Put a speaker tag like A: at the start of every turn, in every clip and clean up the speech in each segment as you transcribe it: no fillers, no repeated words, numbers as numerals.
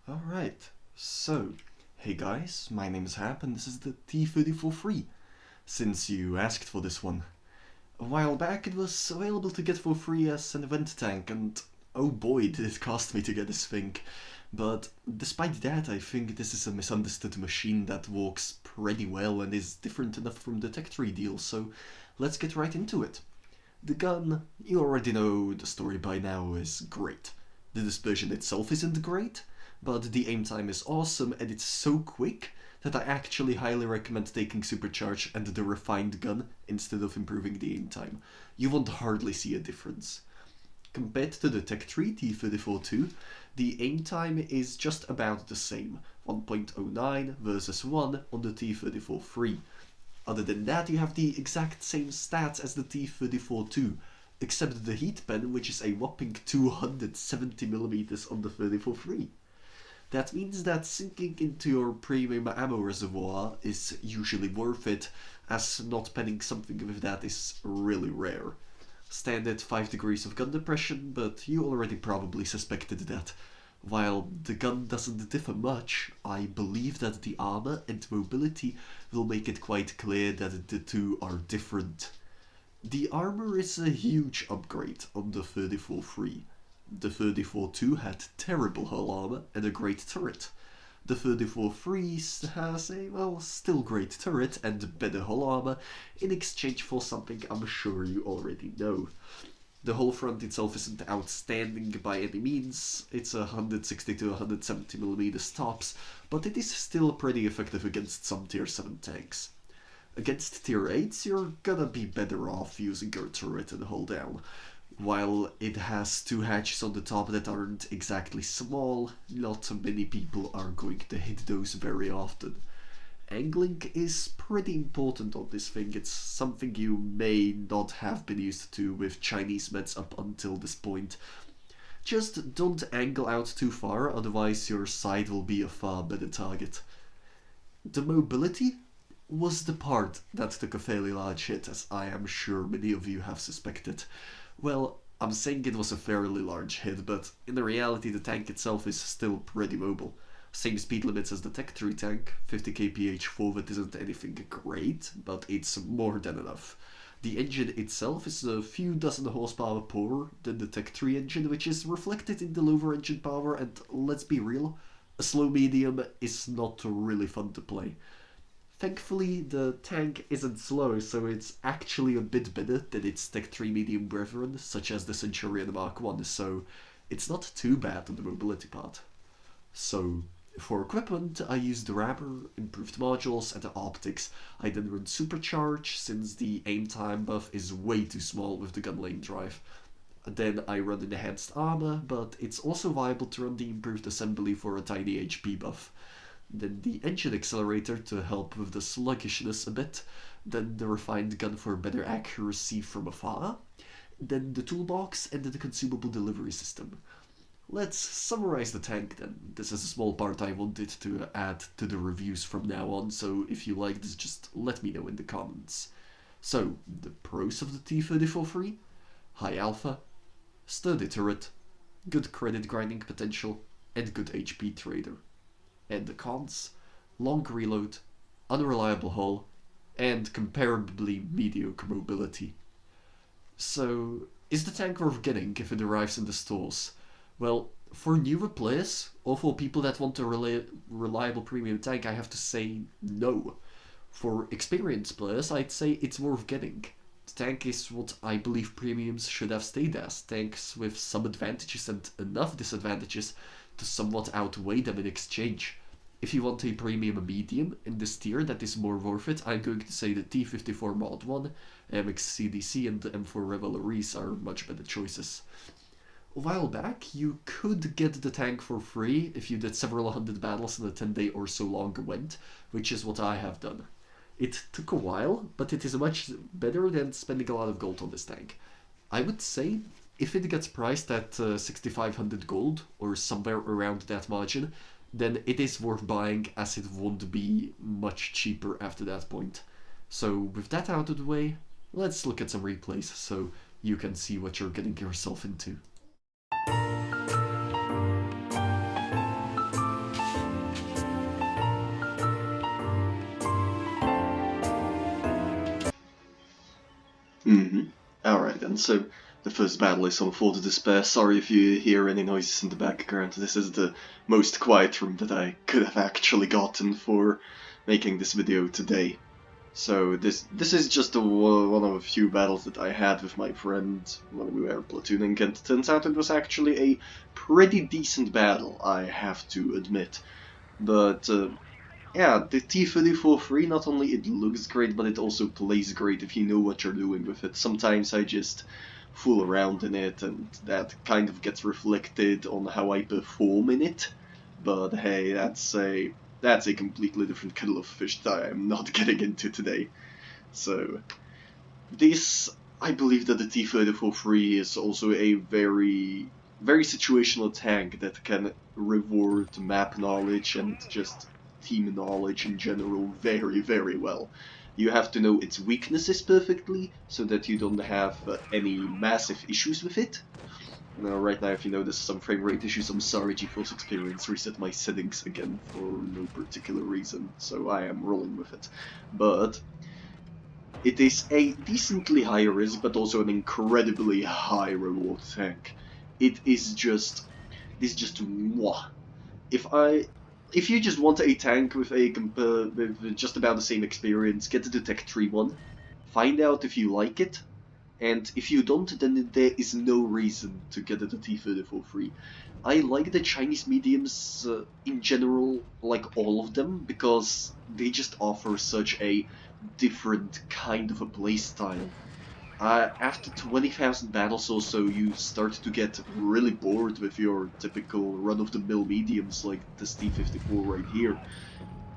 A: Alright, so, hey guys, my name is Hap and this is the T-34-3, since you asked for this one. A while back it was available to get for free as an event tank, and oh boy did it cost me to get this thing. But despite that, I think this is a misunderstood machine that works pretty well and is different enough from the Tech 3 deal, so let's get right into it. The gun, you already know the story by now, is great. The dispersion itself isn't great, but the aim time is awesome and it's so quick that I actually highly recommend taking Supercharge and the refined gun instead of improving the aim time. You won't hardly see a difference. Compared to the Tech 3 T-34-2, the aim time is just about the same, 1.09 versus 1 on the T-34-3. Other than that, you have the exact same stats as the T-34-2, except the heat pen, which is a whopping 270mm on the 34-3. That means that sinking into your premium ammo reservoir is usually worth it, as not penning something with that is really rare. Standard 5 degrees of gun depression, but you already probably suspected that. While the gun doesn't differ much, I believe that the armor and mobility will make it quite clear that the two are different. The armor is a huge upgrade on the 34-3. The 34-2 had terrible hull armor and a great turret. The 34-3 has a, well, still great turret and better hull armor in exchange for something I'm sure you already know. The hull front itself isn't outstanding by any means, it's 160 to 170mm tops, but it is still pretty effective against some tier 7 tanks. Against tier 8s you're gonna be better off using your turret and hull down. While it has two hatches on the top that aren't exactly small, not many people are going to hit those very often. Angling is pretty important on this thing. It's something you may not have been used to with Chinese meds up until this point. Just don't angle out too far, otherwise your side will be a far better target. The mobility was the part that took a fairly large hit, as I am sure many of you have suspected. Well, I'm saying it was a fairly large hit, but in reality the tank itself is still pretty mobile. Same speed limits as the Tech 3 tank, 50 kph forward isn't anything great, but it's more than enough. The engine itself is a few dozen horsepower poorer than the Tech 3 engine, which is reflected in the lower engine power, and let's be real, a slow medium is not really fun to play. Thankfully, the tank isn't slow, so it's actually a bit better than its Tech 3 medium brethren, such as the Centurion Mark 1, so it's not too bad on the mobility part. So, for equipment, I used the rammer, improved modules, and the optics. I then run Supercharge, since the aim time buff is way too small with the gun lane drive. Then I run enhanced armor, but it's also viable to run the improved assembly for a tiny HP buff. Then the engine accelerator to help with the sluggishness a bit, then the refined gun for better accuracy from afar, then the toolbox and the consumable delivery system. Let's summarize the tank then. This is a small part I wanted to add to the reviews from now on, so if you like this just let me know in the comments. So, the pros of the T-34-3: high alpha, sturdy turret, good credit grinding potential, and good HP trader. And the cons: long reload, unreliable hull, and comparably mediocre mobility. So, is the tank worth getting if it arrives in the stores? Well, for newer players, or for people that want a reliable premium tank, I have to say no. For experienced players, I'd say it's worth getting. The tank is what I believe premiums should have stayed as, tanks with some advantages and enough disadvantages to somewhat outweigh them in exchange. If you want a premium medium in this tier that is more worth it, I'm going to say the T-54 Mod 1, MX CDC and the M4 Revelries are much better choices. A while back, you could get the tank for free if you did several hundred battles in a 10-day or so long event, which is what I have done. It took a while, but it is much better than spending a lot of gold on this tank. I would say, if it gets priced at 6500 gold, or somewhere around that margin, then it is worth buying, as it won't be much cheaper after that point. So with that out of the way, let's look at some replays so you can see what you're getting yourself into. Alright then, so the first battle is on Fort of Despair. Sorry if you hear any noises in the background. This is the most quiet room that I could have actually gotten for making this video today. So this is just one of a few battles that I had with my friend when we were platooning, and it turns out it was actually a pretty decent battle, I have to admit. But yeah, the T-34-3, not only it looks great, but it also plays great if you know what you're doing with it. Sometimes I just fool around in it, and that kind of gets reflected on how I perform in it. But hey, that's a completely different kettle of fish that I am not getting into today. So this, I believe that the T-34-3 is also a very situational tank that can reward map knowledge and just team knowledge in general very well. You have to know its weaknesses perfectly so that you don't have any massive issues with it. Now, right now, if you notice some frame rate issues, I'm sorry, GeForce Experience reset my settings again for no particular reason, so I am rolling with it. But it is a decently high risk, but also an incredibly high reward tank. It is just mwah. If you just want a tank with with just about the same experience, get the Tech 3 one, find out if you like it, and if you don't, then there is no reason to get the T-34-3. I like the Chinese mediums in general, like all of them, because they just offer such a different kind of a playstyle. After 20,000 battles or so, you start to get really bored with your typical run-of-the-mill mediums like this T-54 right here,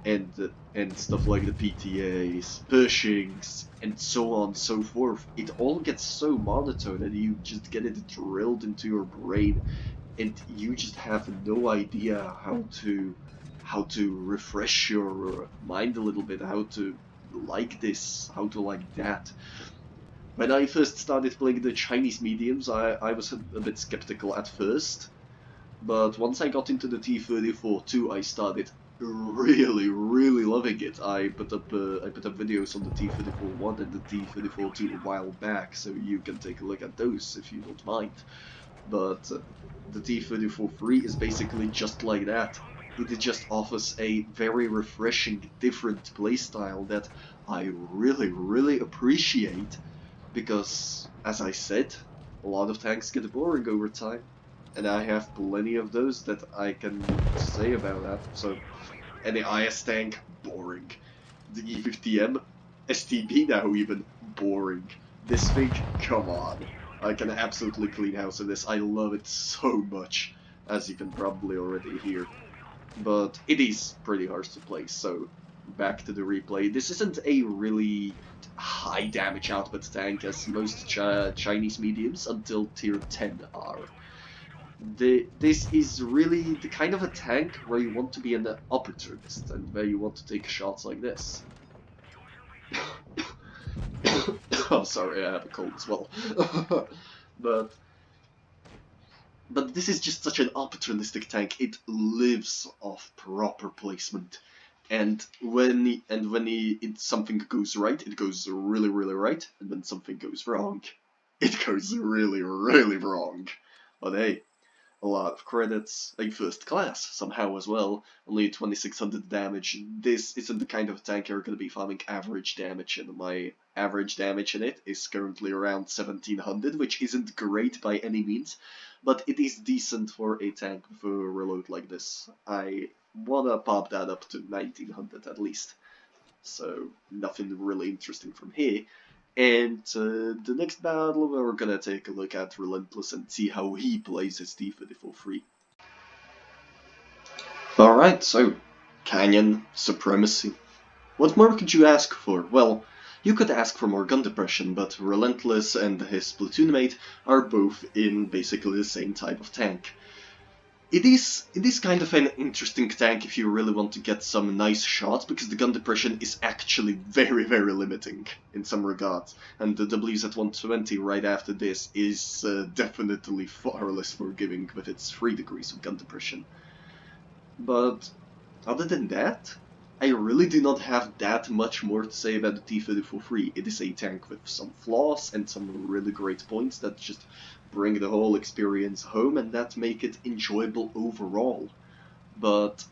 A: and stuff like the PTAs, Pershings, and so on and so forth. It all gets so monotone, and you just get it drilled into your brain, and you just have no idea how to refresh your mind a little bit, how to like this, how to like that. When I first started playing the Chinese mediums, I was a bit skeptical at first, but once I got into the T-34-2, I started really loving it. I put up videos on the T-34-1 and the T-34-2 a while back, so you can take a look at those if you don't mind. But the T-34-3 is basically just like that. It just offers a very refreshing, different playstyle that I really appreciate. Because, as I said, a lot of tanks get boring over time, and I have plenty of those that I can say about that. So, any IS tank, boring. The E50M, STB now even, boring. This thing, come on. I can absolutely clean house in this. I love it so much, as you can probably already hear. But it is pretty harsh to play, so back to the replay. This isn't a really high damage output tank as most Chinese mediums until tier 10 are. This is really the kind of a tank where you want to be an opportunist and where you want to take shots like this. Oh, sorry, I have a cold as well. But this is just such an opportunistic tank. It lives off proper placement. And when something goes right, it goes really right, and when something goes wrong, it goes really wrong. But hey, a lot of credits, a first class somehow as well, only 2600 damage. This isn't the kind of tank you're going to be farming average damage in. My average damage in it is currently around 1700, which isn't great by any means, but it is decent for a tank with a reload like this. I wanna pop that up to 1900 at least. So nothing really interesting from here. And the next battle, we're gonna take a look at Relentless and see how he plays his T-34-3. Alright, so Canyon, Supremacy. What more could you ask for? Well, you could ask for more gun depression, but Relentless and his platoon mate are both in basically the same type of tank. It is kind of an interesting tank if you really want to get some nice shots, because the gun depression is actually very limiting in some regards, and the WZ-120 right after this is definitely far less forgiving with its 3 degrees of gun depression. But other than that, I really do not have that much more to say about the T-34-3. It is a tank with some flaws and some really great points that just bring the whole experience home and that make it enjoyable overall. But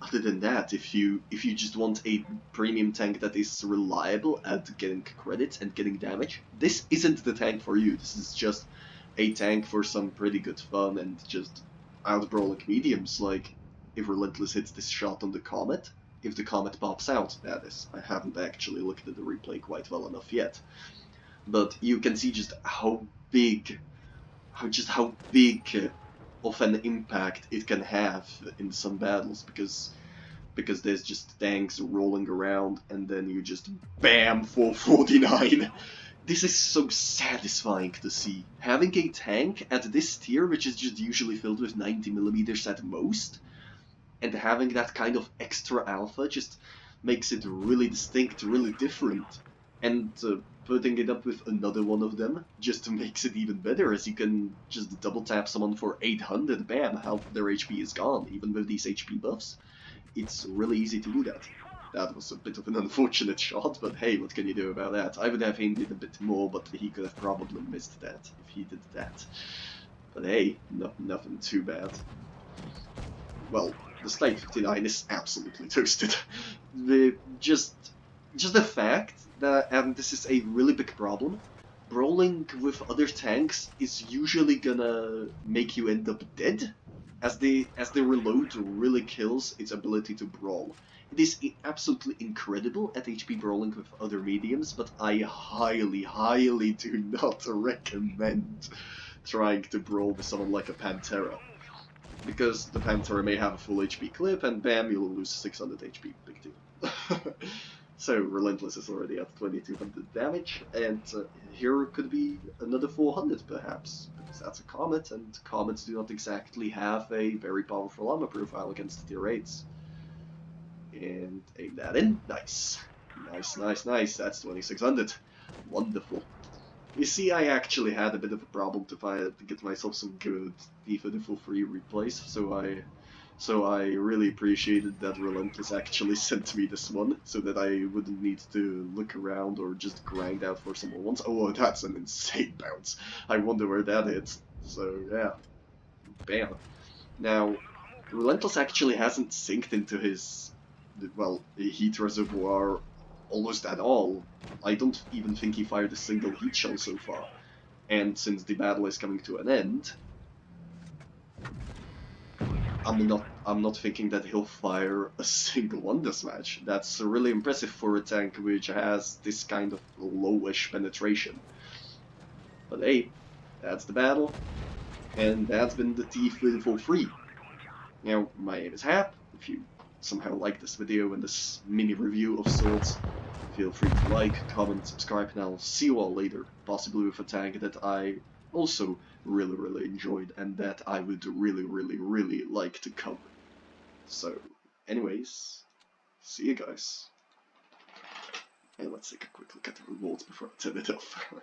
A: other than that, if you just want a premium tank that is reliable at getting credits and getting damage, this isn't the tank for you. This is just a tank for some pretty good fun and just out-brawling mediums. Like, if Relentless hits this shot on the Comet, if the Comet pops out, that is. I haven't actually looked at the replay quite well enough yet. But you can see just how big of an impact it can have in some battles, because there's just tanks rolling around and then you just BAM 449. This is so satisfying to see. Having a tank at this tier, which is just usually filled with 90mm at most, and having that kind of extra alpha just makes it really distinct, really different. And putting it up with another one of them just makes it even better, as you can just double tap someone for 800, bam, half their HP is gone, even with these HP buffs. It's really easy to do that. That was a bit of an unfortunate shot, but hey, what can you do about that? I would have aimed it a bit more, but he could have probably missed that if he did that. But hey, nothing too bad. Well, the Slate 59 is absolutely toasted. Just the fact that, and this is a really big problem, brawling with other tanks is usually gonna make you end up dead, as the reload really kills its ability to brawl. It is absolutely incredible at HP brawling with other mediums, but I highly, highly do not recommend trying to brawl with someone like a Pantera. Because the Pantera may have a full HP clip, and bam, you'll lose 600 HP. Big deal. So, Relentless is already at 2200 damage, and here could be another 400 perhaps, because that's a Comet, and Comets do not exactly have a very powerful armor profile against tier 8s. And aim that in. Nice. Nice. That's 2600. Wonderful. You see, I actually had a bit of a problem to get myself some good T-34-3 replays, so I really appreciated that Relentless actually sent me this one, so that I wouldn't need to look around or just grind out for some more ones. Oh, that's an insane bounce. I wonder where that is. So yeah, bam. Now, Relentless actually hasn't synced into his, well, heat reservoir almost at all. I don't even think he fired a single heat shell so far. And since the battle is coming to an end, I'm not thinking that he'll fire a single one this match. That's really impressive for a tank which has this kind of lowish penetration. But hey, that's the battle, and that's been the T-34-3. Now, my name is Hap. If you somehow like this video and this mini review of sorts, feel free to like, comment, subscribe, and I'll see you all later, possibly with a tank that I also really enjoyed and that I would really like to cover. So, anyways, see you guys. And let's take a quick look at the rewards before I turn it off.